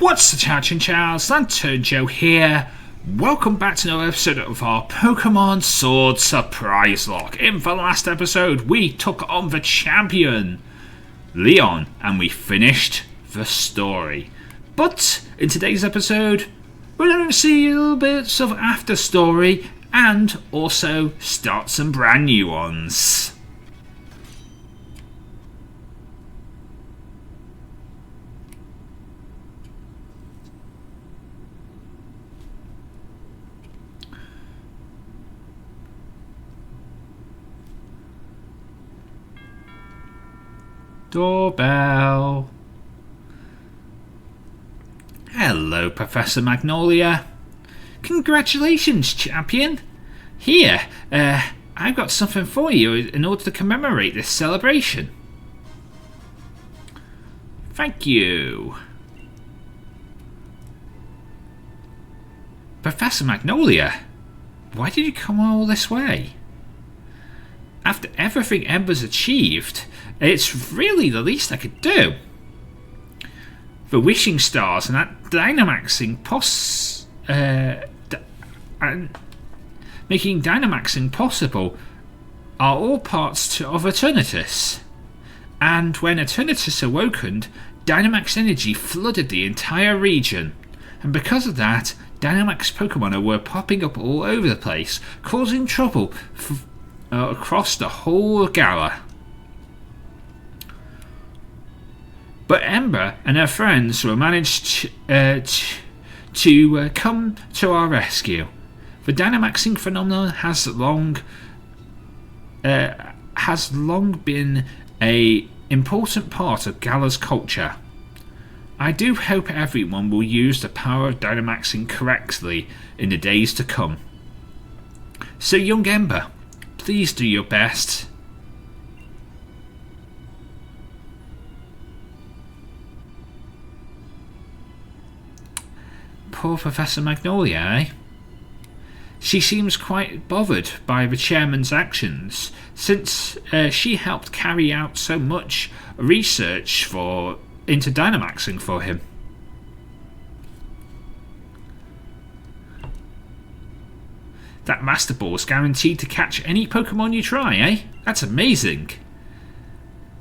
What's the Chinchow? LanturnJoe here. Welcome back to another episode of our Pokemon Sword Surprise Lock. In the last episode, we took on the champion, Leon, and we finished the story. But in today's episode, we're going to see a little bit of after story and also start some brand new ones. Doorbell. Hello, Professor Magnolia. Congratulations, champion. Here, I've got something for you in order to commemorate this celebration. Thank you. Professor Magnolia, why did you come all this way? After everything Ember's achieved, it's really the least I could do. The wishing stars and that Dynamaxing making Dynamaxing possible are all parts of Eternatus. And when Eternatus awokened, Dynamax energy flooded the entire region. And because of that, Dynamax Pokemon were popping up all over the place, causing trouble across the whole of Galar. But Ember and her friends were managed to come to our rescue. The Dynamaxing phenomenon has long been an important part of Galar's culture. I do hope everyone will use the power of Dynamaxing correctly in the days to come. So, young Ember, please do your best. Poor Professor Magnolia, eh? She seems quite bothered by the chairman's actions, since she helped carry out so much research into Dynamaxing for him. That Master Ball is guaranteed to catch any Pokemon you try, eh? That's amazing.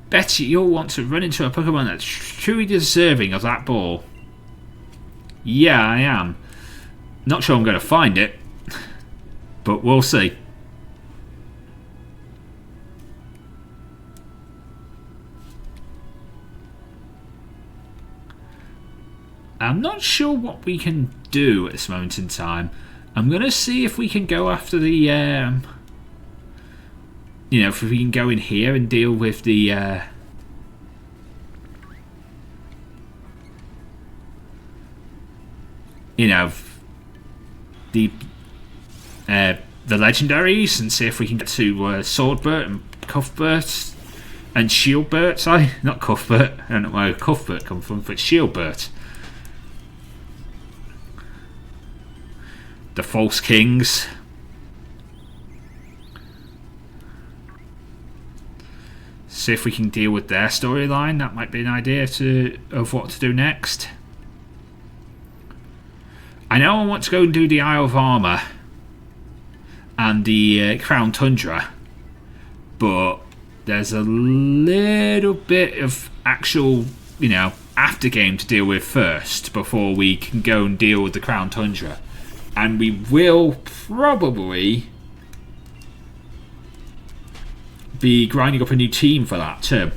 Bet you'll want to run into a Pokemon that's truly deserving of that ball. Yeah, I am. Not sure I'm going to find it, but we'll see. I'm not sure what we can do at this moment in time. I'm going to see if we can go after the, if we can go in here and deal with the, the legendaries, and see if we can get to Swordbert and Cuthbert and Shieldbert. Sorry, not Cuthbert. I don't know where Cuthbert come from, but Shieldbert. The False Kings. See if we can deal with their storyline. That might be an idea of what to do next. I know I want to go and do the Isle of Armor and the Crown Tundra, but there's a little bit of actual, after game to deal with first before we can go and deal with the Crown Tundra. And we will probably be grinding up a new team for that too.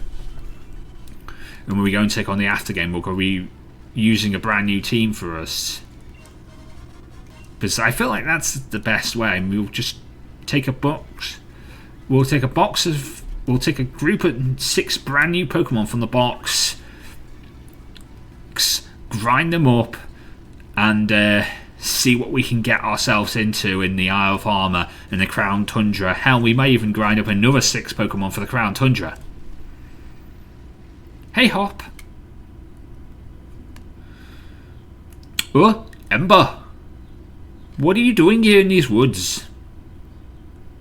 And when we go and take on the after game, we'll be using a brand new team for us. Because I feel like that's the best way. And we'll just take a box. We'll take a group of 6 brand new Pokemon from the box, grind them up, and see what we can get ourselves into in the Isle of Armor and the Crown Tundra. Hell, we may even grind up another 6 Pokemon for the Crown Tundra. Hey, Hop. Oh, Ember. What are you doing here in these woods?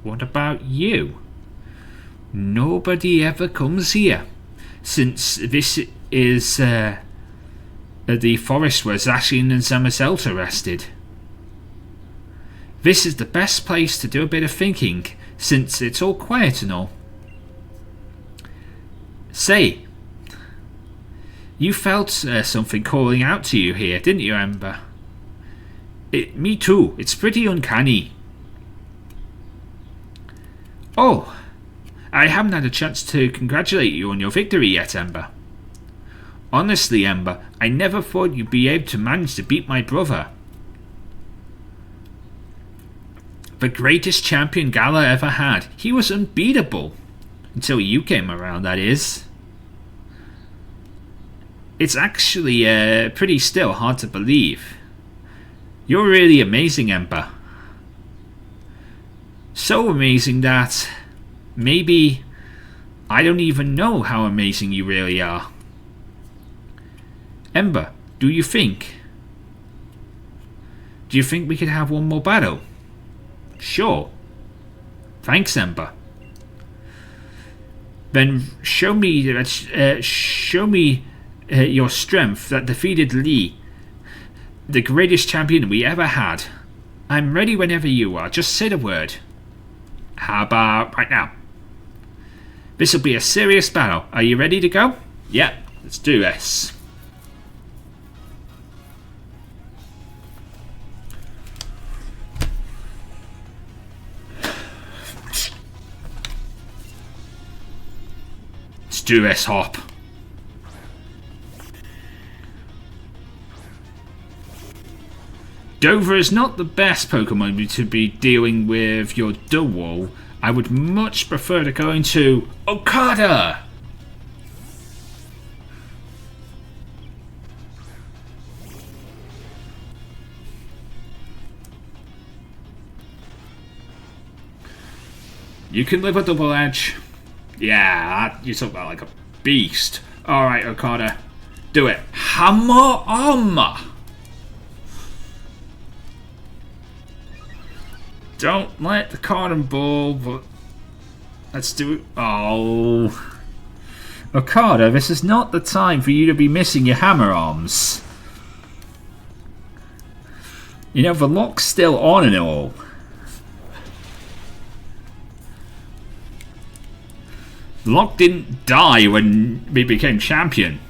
What about you? Nobody ever comes here, since this is the forest where Zacian and Zamazelta rested. This is the best place to do a bit of thinking, since it's all quiet and all. Say, you felt something calling out to you here, didn't you, Ember? Me too. It's pretty uncanny. Oh, I haven't had a chance to congratulate you on your victory yet, Ember. Honestly, Ember, I never thought you'd be able to manage to beat my brother. The greatest champion Gala ever had. He was unbeatable. Until you came around, that is. It's actually pretty still hard to believe. You're really amazing, Ember. So amazing that maybe I don't even know how amazing you really are. Ember, do you think we could have one more battle? Sure. Thanks, Ember. Then show me your strength that defeated Lee, the greatest champion we ever had. I'm ready whenever you are. Just say the word. How about right now? This'll be a serious battle. Are you ready to go? Yeah, let's do this. Let's do this, Hop. Dover is not the best Pokemon to be dealing with your duel. I would much prefer to go into Okada. You can live a double edge. Yeah, you talk about like a beast. Alright, Okada. Do it. Hammer armor. Don't let the cotton ball, but let's do it. Oh. Okada, this is not the time for you to be missing your hammer arms. You know, the lock's still on and all. The lock didn't die when we became champion.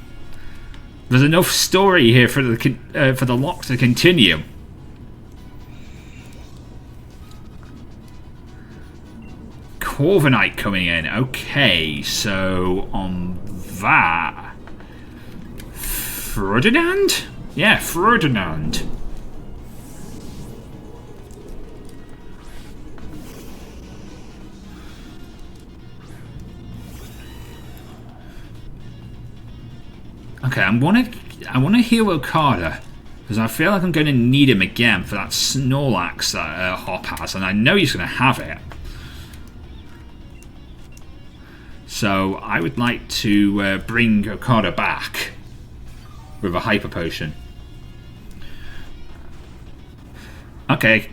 There's enough story here for the lock to continue. Corviknight coming in. Okay, so on that, Ferdinand? Yeah, Ferdinand. Okay, I want to heal Okada because I feel like I'm going to need him again for that Snorlax that Hop has, and I know he's going to have it. So I would like to bring Okada back with a Hyper Potion. Okay,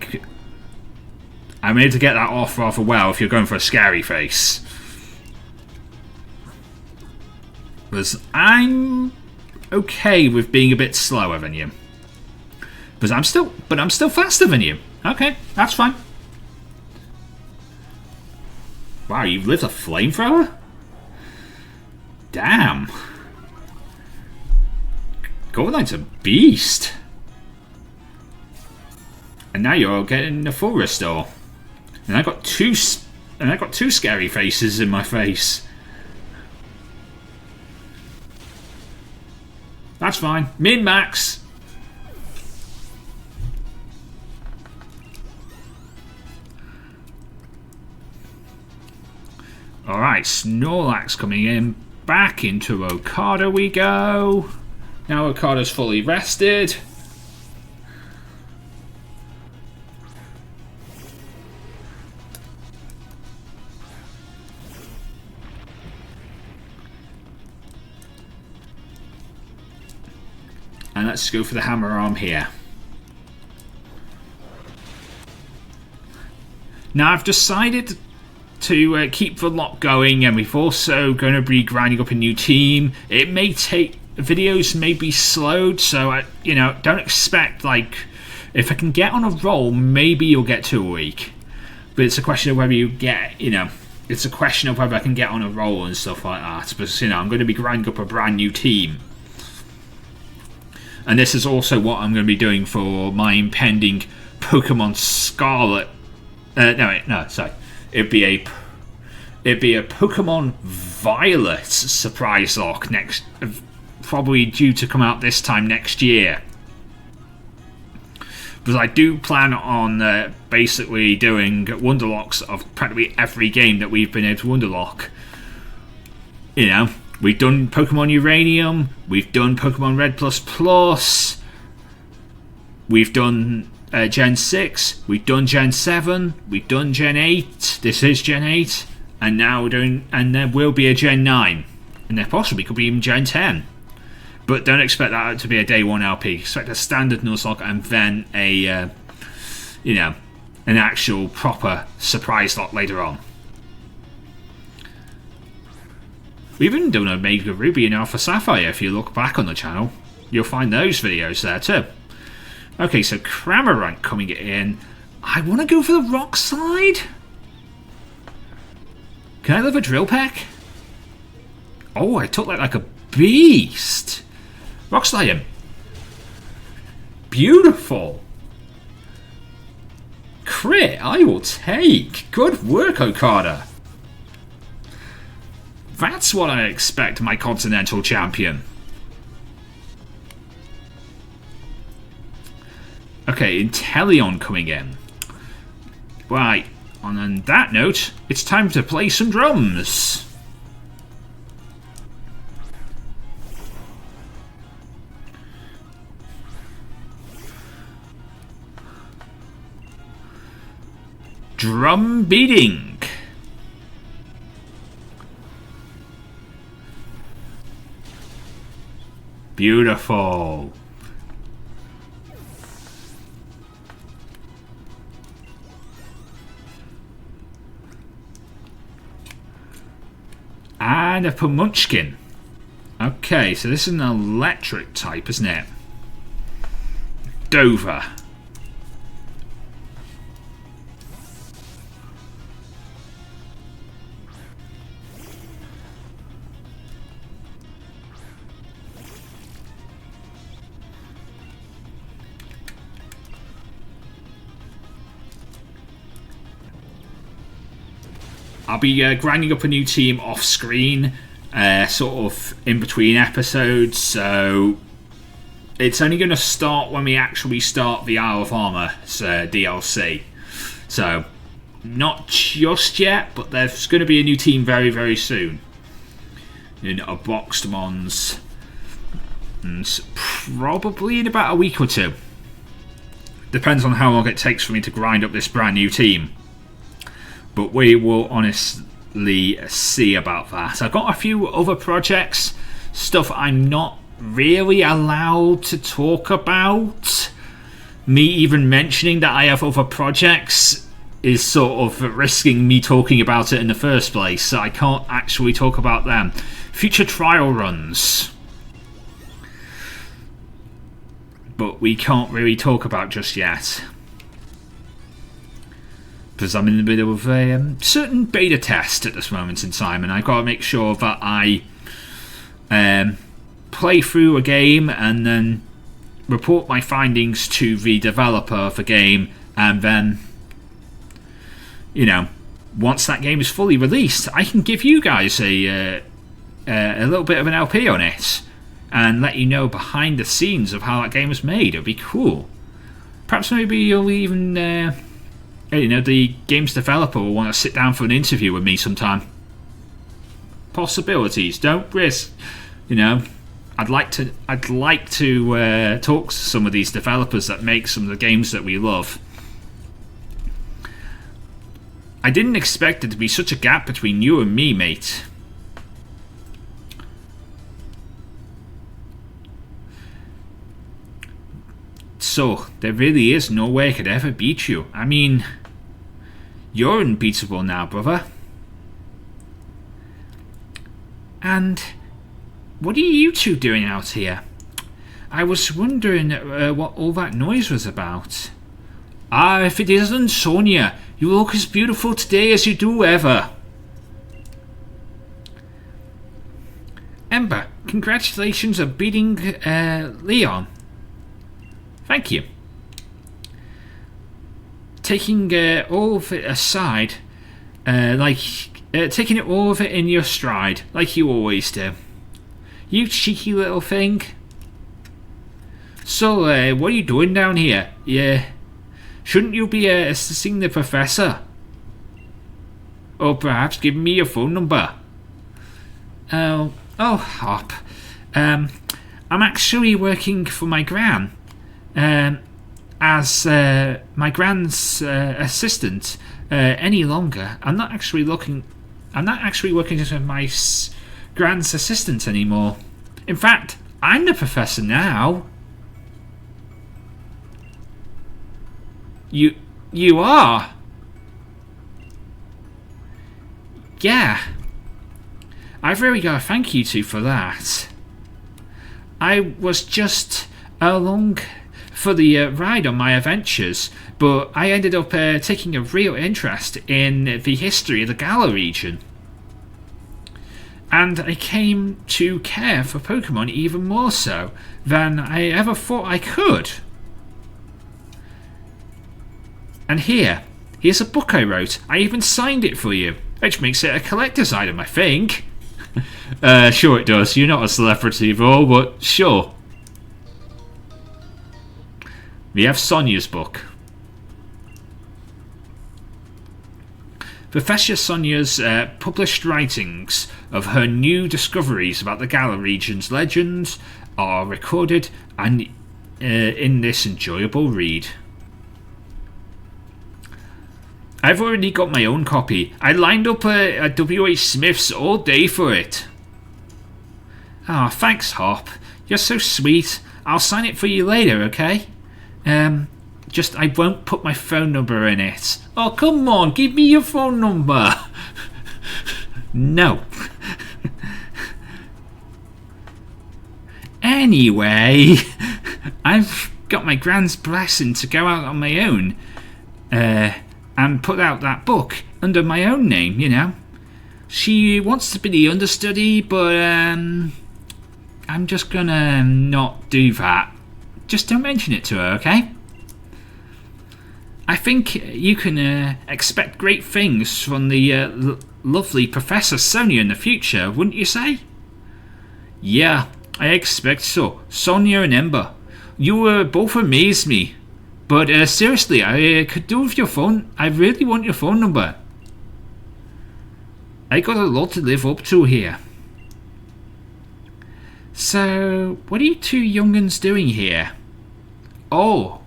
I'm able to get that off rather well if you're going for a scary face. Because I'm okay with being a bit slower than you. But I'm still faster than you. Okay, that's fine. Wow, you've lived a flamethrower? Damn. Corviknight's a beast. And now you're getting a full restore. And I got two scary faces in my face. That's fine. Min max. Alright, Snorlax coming in. Back into Okada we go. Now Okada's fully rested. And let's go for the hammer arm here. Now I've decided to keep the lock going, and we've also going to be grinding up a new team. It may take videos may be slowed, so don't expect, like, if I can get on a roll, maybe you'll get 2 a week. But it's a question of whether you get, it's a question of whether I can get on a roll and stuff like that. But, I'm going to be grinding up a brand new team. And this is also what I'm going to be doing for my impending Pokemon Scarlet. It'd be a Pokemon Violet surprise lock probably due to come out this time next year. Because I do plan on basically doing Wonderlocks of practically every game that we've been able to Wonderlock. We've done Pokemon Uranium, we've done Pokemon Red Plus, we've done Gen 6, we've done Gen 7, we've done Gen 8, this is Gen 8, and now there will be a Gen 9, and there possibly could be even Gen 10. But don't expect that to be a day 1 LP. Expect a standard Nuzlocke and then an actual proper surprise lock later on. We've even done Omega Ruby and Alpha Sapphire. If you look back on the channel, you'll find those videos there too. Okay, so Cramorant coming in. I want to go for the Rock Slide. Can I live a Drill Peck? Oh, I took that like a beast. Rock Slide him. Beautiful. Crit, I will take. Good work, Okada. That's what I expect my Continental Champion. Okay, Inteleon coming in. Right, and on that note, it's time to play some drums. Drum beating. Beautiful. And a Pamunchkin. Okay, so this is an electric type, isn't it? Dover. I'll be grinding up a new team off screen, sort of in between episodes, so it's only going to start when we actually start the Isle of Armor DLC. So, not just yet, but there's going to be a new team very, very soon. In a Boxed Mons, and probably in about a week or 2. Depends on how long it takes for me to grind up this brand new team. But we will honestly see about that. I've got a few other projects, stuff I'm not really allowed to talk about. Me even mentioning that I have other projects is sort of risking me talking about it in the first place, so I can't actually talk about them. Future trial runs, but we can't really talk about just yet. Because I'm in the middle of a certain beta test at this moment in time, and I've got to make sure that I play through a game and then report my findings to the developer of the game, and then, once that game is fully released, I can give you guys a little bit of an LP on it and let you know behind the scenes of how that game was made. It'd be cool. Perhaps maybe you'll even... the game's developer will want to sit down for an interview with me sometime. Possibilities. Don't risk. I'd like to talk to some of these developers that make some of the games that we love. I didn't expect there to be such a gap between you and me, mate. So, there really is no way I could ever beat you. I mean, you're unbeatable now, brother. And what are you two doing out here? I was wondering what all that noise was about. Ah, if it isn't Sonia, you look as beautiful today as you do ever. Ember, congratulations on beating Leon. Thank you. Taking all of it aside, taking it all of it in your stride, like you always do. You cheeky little thing. So, what are you doing down here? Yeah, shouldn't you be assisting the professor? Or perhaps giving me your phone number? Oh, Hop. I'm actually working for my gran. As my gran's assistant any longer. I'm not actually working as my gran's assistant anymore. In fact, I'm the professor now. You are? Yeah. I've really got to thank you two for that. I was just along for the ride on my adventures, but I ended up taking a real interest in the history of the Galar region. And I came to care for Pokemon even more so than I ever thought I could. And here's a book I wrote. I even signed it for you, which makes it a collector's item, I think. Sure it does. You're not a celebrity though, but sure. We have Sonia's book. Professor Sonia's published writings of her new discoveries about the Galar region's legends are recorded and in this enjoyable read. I've already got my own copy. I lined up at W.H. Smith's all day for it. Ah, thanks, Hop. You're so sweet. I'll sign it for you later, okay? Just I won't put my phone number in it. Oh, come on, give me your phone number. No. Anyway, I've got my grand's blessing to go out on my own. And put out that book under my own name, you know. She wants to be the understudy, but I'm just gonna not do that. Just don't mention it to her, okay? I think you can expect great things from the lovely Professor Sonia in the future, wouldn't you say? Yeah, I expect so. Sonia and Ember, you both amaze me. But seriously, I could do with your phone. I really want your phone number. I got a lot to live up to here. So, what are you two young'uns doing here? Oh,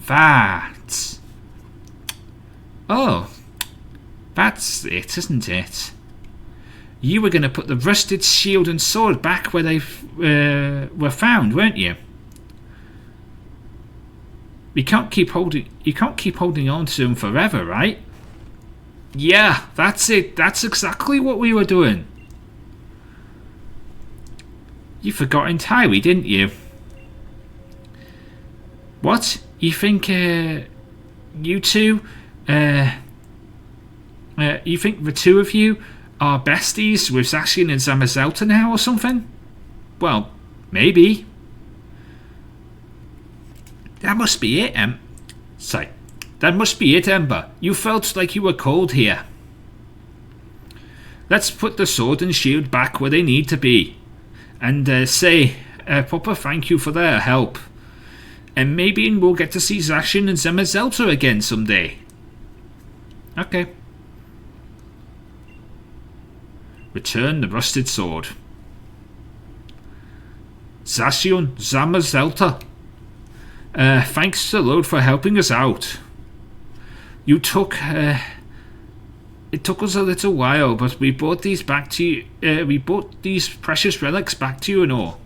that. Oh, that's it, isn't it? You were going to put the rusted shield and sword back where they were found, weren't you? You can't keep holding on to them forever, right? Yeah, that's it. That's exactly what we were doing. You forgot entirely, didn't you? What? You think you two? You think the two of you are besties with Zacian and Zamazelta now or something? Well, maybe. That must be it, that must be it, Ember. You felt like you were cold here. Let's put the sword and shield back where they need to be. And say a proper thank you for their help. And maybe we'll get to see Zacian and Zamazelta again someday. Okay. Return the rusted sword. Zacian, Zamazelta. Thanks a lot for helping us out. It took us a little while, but we brought these back to you. We brought these precious relics back to you and all.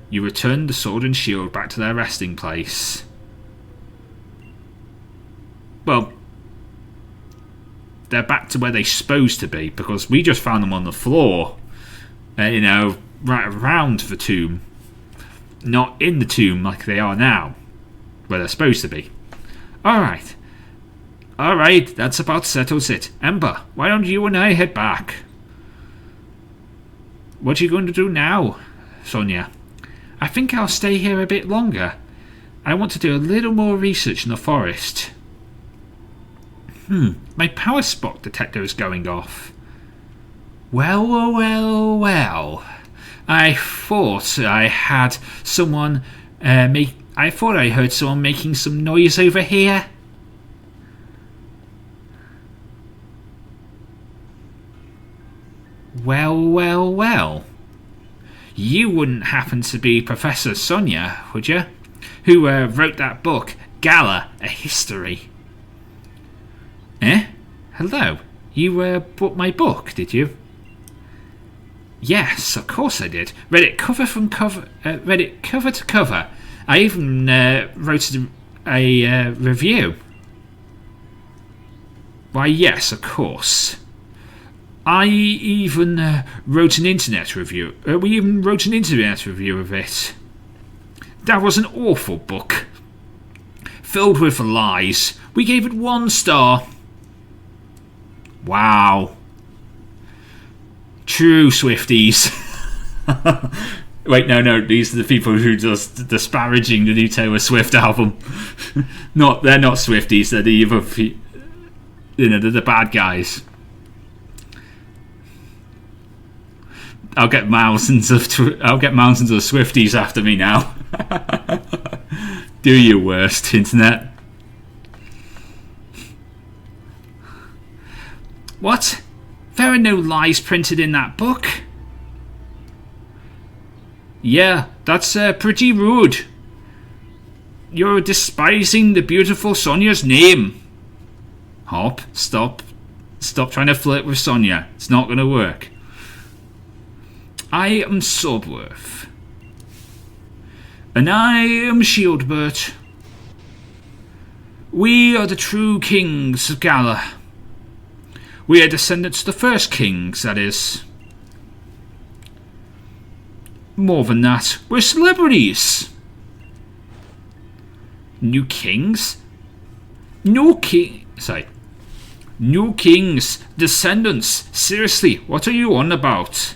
You returned the sword and shield back to their resting place. Well, they're back to where they're supposed to be, because we just found them on the floor. right around the tomb. Not in the tomb like they are now, where they're supposed to be. Alright, that about settles it. Ember, why don't you and I head back? What are you going to do now, Sonia? I think I'll stay here a bit longer. I want to do a little more research in the forest. My power spot detector is going off. Well. I thought I had someone I thought I heard someone making some noise over here. Well. You wouldn't happen to be Professor Sonia, would you? Who wrote that book, Gala, A History? Hello. You bought my book, did you? Yes, of course I did. Read it cover to cover. I even wrote a review. Why, yes, of course. I even wrote an internet review. We even wrote an internet review of it. That was an awful book, filled with lies. We gave it 1 star. Wow. True Swifties. Wait, no, these are the people who just disparaging the new Taylor Swift album. They're not Swifties. They're the other, they're the bad guys. I'll get mountains of Swifties after me now. Do your worst, internet. What? There are no lies printed in that book. Yeah, that's pretty rude. You're despising the beautiful Sonia's name. Hop, stop trying to flirt with Sonia. It's not going to work. I am Swordworth. And I am Shieldbert. We are the true kings of Gala. We are descendants of the first kings, that is. More than that, we're celebrities. New kings? New kings, descendants. Seriously, what are you on about?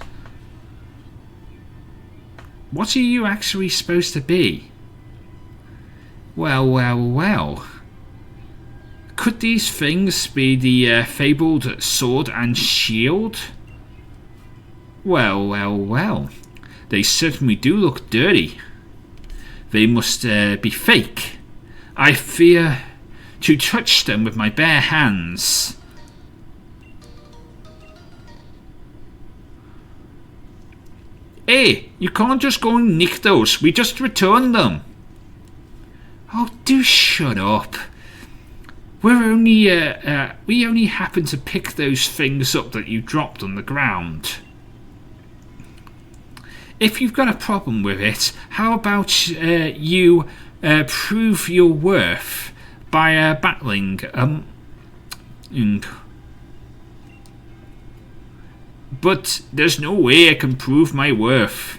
What are you actually supposed to be? Well. Could these things be the fabled sword and shield? Well. They certainly do look dirty. They must be fake. I fear to touch them with my bare hands. Hey, you can't just go and nick those. We just returned them. Oh, do shut up. We only happened to pick those things up that you dropped on the ground. If you've got a problem with it, how about you prove your worth by battling But there's no way I can prove my worth.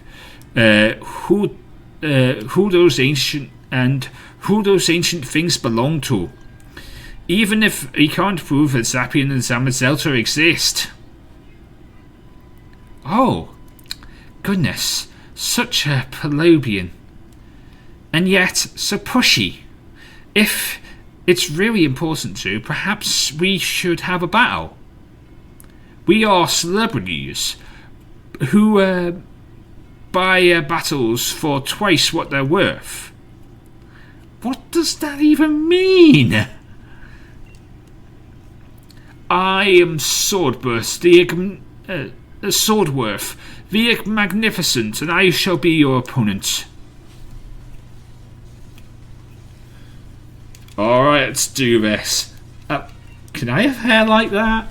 Who those ancient things belong to? Even if he can't prove that Zapian and Zamazelta exist. Oh, goodness, such a plebeian. And yet, so pushy. If it's really important to, perhaps we should have a battle. We are celebrities who buy battles for twice what they're worth. What does that even mean? I am Swordworth, Swordworth, the Magnificent, and I shall be your opponent. Alright, let's do this. Can I have hair like that?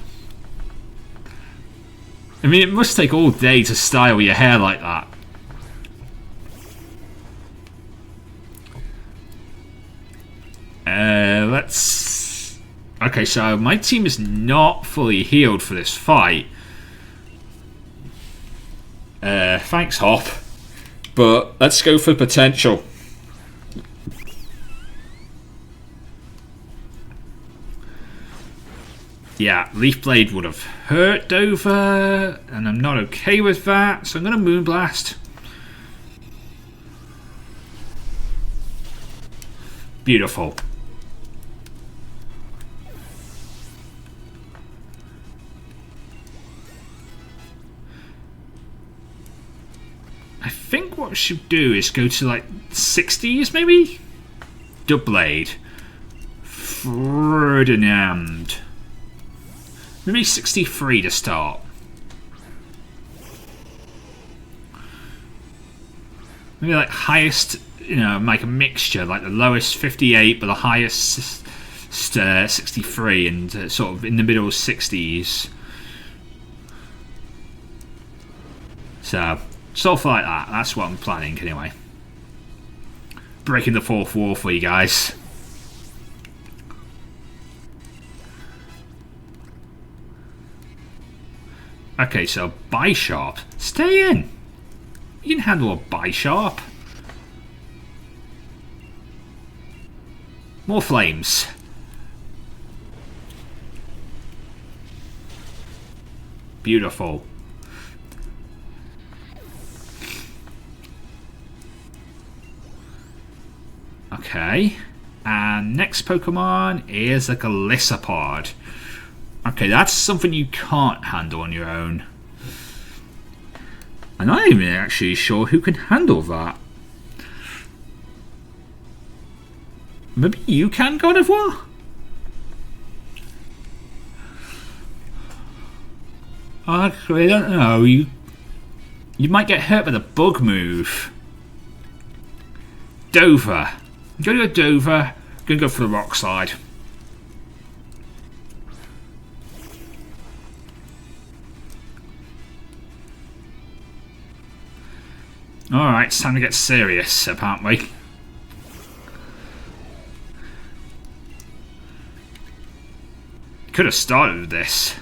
I mean, it must take all day to style your hair like that. Let's... Okay, so my team is not fully healed for this fight. Thanks, Hop. But let's go for potential. Yeah, Leaf Blade would have hurt Dover, and I'm not okay with that, so I'm going to Moonblast. Beautiful. I think what we should do is go to like 60s maybe? Doublade. Ferdinand. Maybe 63 to start. Maybe like highest, you know, like a mixture, like the lowest 58 but the highest 63 and sort of in the middle 60s. So, stuff like that. That's what I'm planning anyway. Breaking the fourth wall for you guys. Okay, so Bisharp. Stay in. You can handle a Bisharp. More flames. Beautiful. Okay. And next Pokemon is a Galissapod. Okay, that's something you can't handle on your own. I'm not even actually sure who can handle that. Maybe you can, God of War? Actually, I don't know. You might get hurt by the bug move. Dover. I'm going to go Dover. I'm going to go for the Rock Slide. Alright, it's time to get serious, apparently. Could have started with this.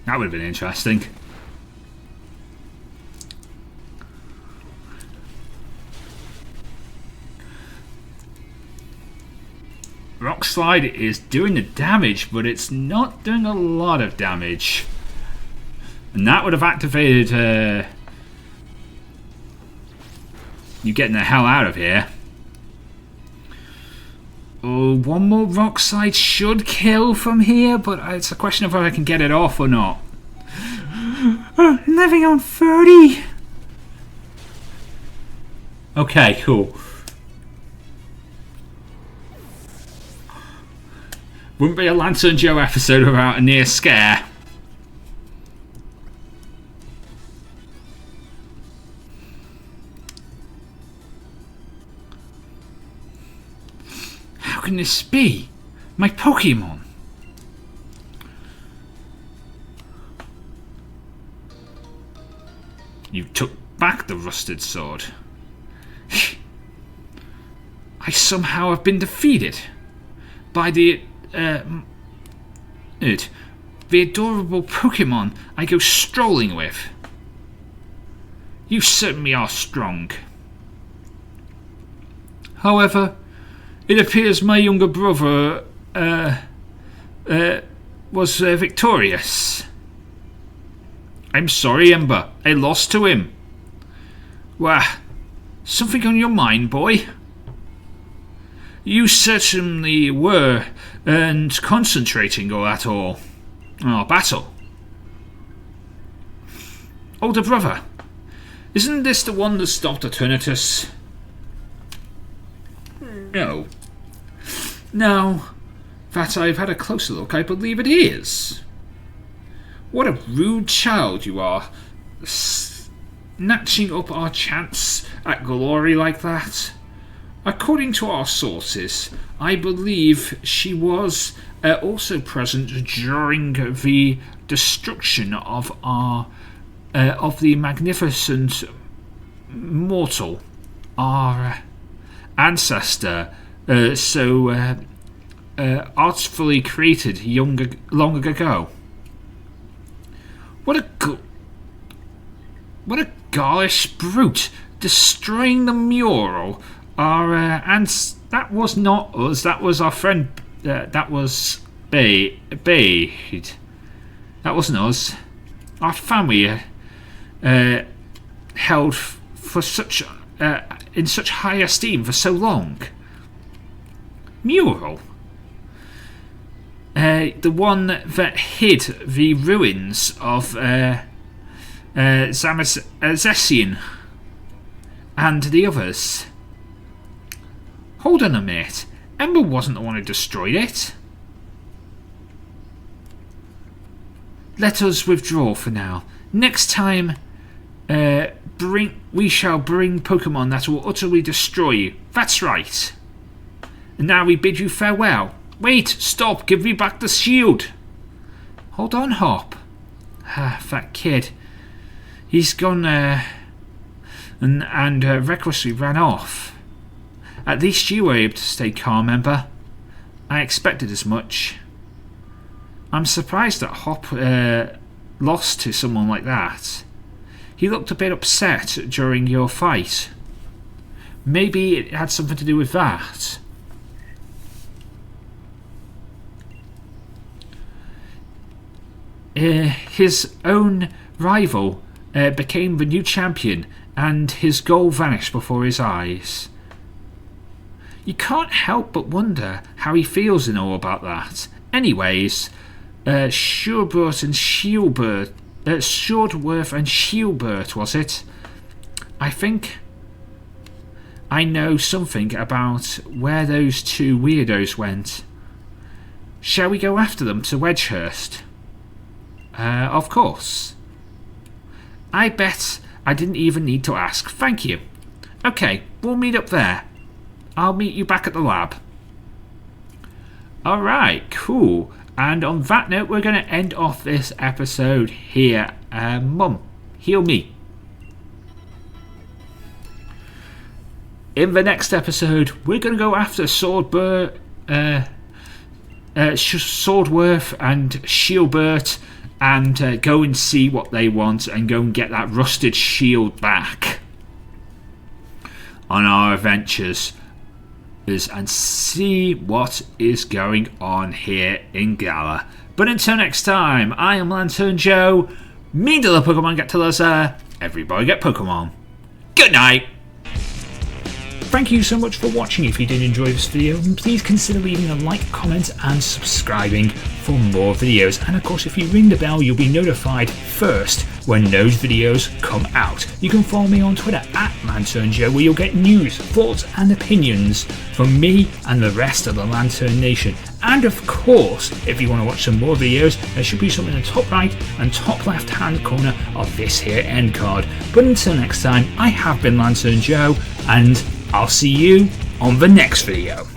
That would have been interesting. Rock Slide is doing the damage, but it's not doing a lot of damage. And that would have activated you getting the hell out of here. Oh, one more Rock Slide should kill from here, but it's a question of whether I can get it off or not. Living on 30. Okay, cool. Wouldn't be a LanturnJoe episode without a near scare. How can this be? My Pokémon. You took back the rusted sword. I somehow have been defeated by the adorable Pokémon I go strolling with. You certainly are strong. However, it appears my younger brother was victorious. I'm sorry, Ember. I lost to him. Wah, something on your mind, boy? You certainly were, and concentrating or at all. Our battle. Older brother, isn't this the one that stopped Eternatus? No. Now that I've had a closer look, I believe it is. What a rude child you are, snatching up our chance at glory like that. According to our sources, I believe she was also present during the destruction of the magnificent mortal, our ancestor, artfully created long ago. What a garish brute, destroying the mural. And that was not us, that was our friend, that was Bede. That wasn't us. Our family held for such in such high esteem for so long. Mural? The one that hid the ruins of Zamazessian and the others. Hold on a minute. Ember wasn't the one who destroyed it. Let us withdraw for now. Next time, we shall bring Pokemon that will utterly destroy you. That's right. And now we bid you farewell. Wait, stop, give me back the shield. Hold on, Hop. That kid. He's gone and recklessly ran off. At least you were able to stay calm, Ember. I expected as much. I'm surprised that Hop lost to someone like that. He looked a bit upset during your fight. Maybe it had something to do with that. His own rival became the new champion, and his goal vanished before his eyes. You can't help but wonder how he feels and all about that. Anyways, Shurworth and Shieldworth, was it? I think I know something about where those two weirdos went. Shall we go after them to Wedgehurst? Of course. I bet I didn't even need to ask. Thank you. Okay, we'll meet up there. I'll meet you back at the lab. Alright, cool. And on that note, we're going to end off this episode here. Mum, heal me. In the next episode, we're going to go after Swordworth and Shieldbert and go and see what they want and go and get that rusted shield back on our adventures and see what is going on here in Galar. But until next time, I am LanturnJoe. Me to the Pokemon get to Lizard. Everybody get Pokemon. Good night. Thank you so much for watching. If you did enjoy this video, then please consider leaving a like, comment and subscribing for more videos. And of course, if you ring the bell, you'll be notified first when those videos come out. You can follow me on Twitter at LanturnJoe, where you'll get news, thoughts and opinions from me and the rest of the Lantern Nation. And of course, if you want to watch some more videos, there should be some in the top right and top left hand corner of this here end card. But until next time, I have been LanturnJoe, and I'll see you on the next video.